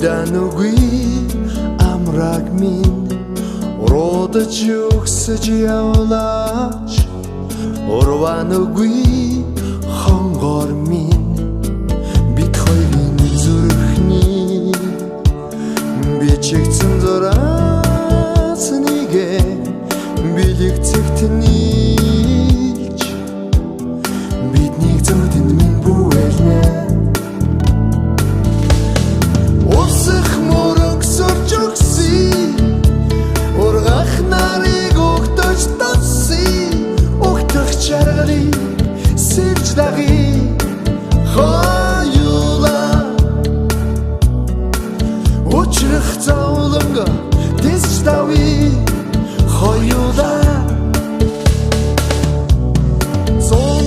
Хойдан үгүй амраг минь уруудаж өгсөж явлаач урван үгүй хонгор минь бид хоёрын зүрхний бичигдсэн зураас нэгэ бэлэгцэгт нийлж биднийг зөвдөнд минь бүэлнэ Усах мөрөг сурч өгсөн ургах нарыг өгтөж тассан өгтөх чаргалыг сэрж дагий хоёула учрах зовлонго дисч дави хоёула зон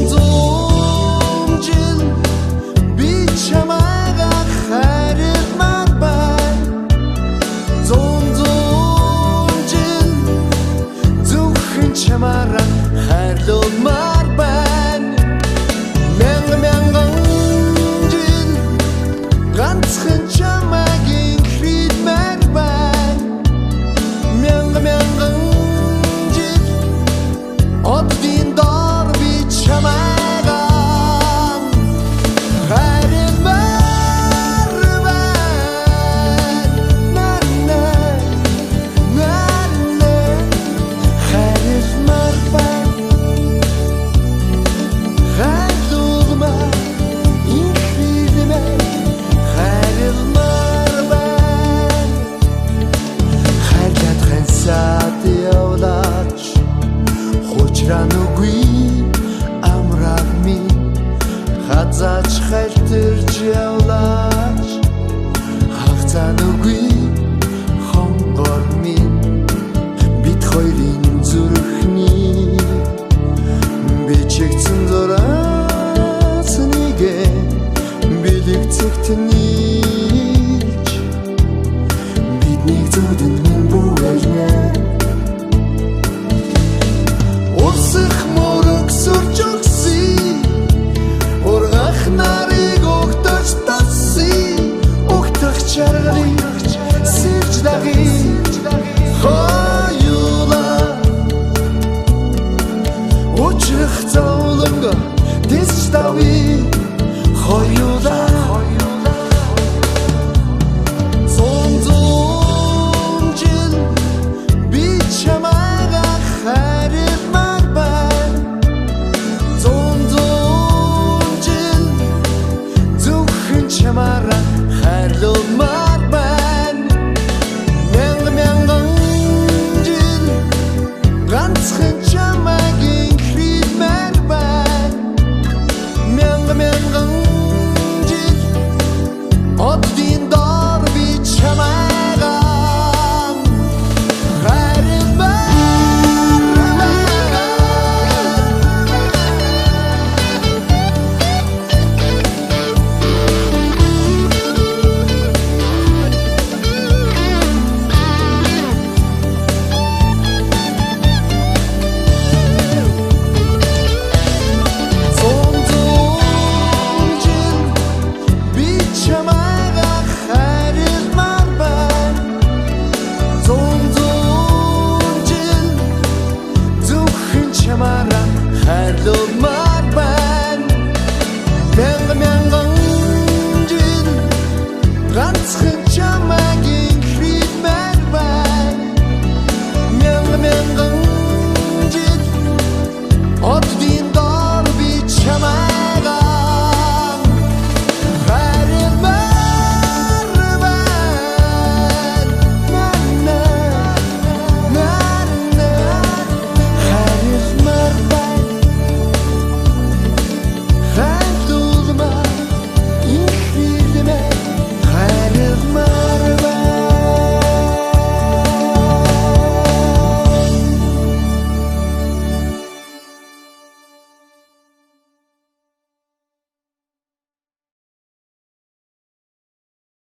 би чамайга хайрмаар байна зон жил зөвхөн чамаараа хайрлуулмаар байна мянган жил ганцхан чамайгийн хридмаар байна мянган жил оддын дор би чамайга хайрмаар байна хайрмаар байна хайрлуулмаар инхридмээр хайрмаар байна хайрлаад хансаад явлаач хучран үгүй амраг минь хазаач хайлтэрж явлаач хагцан үгүй хонгор минь бид хоёрын зүрхний бичигдсэн зураас нэгэ бэлэгцэгт нийлж биднийг зөвдөнд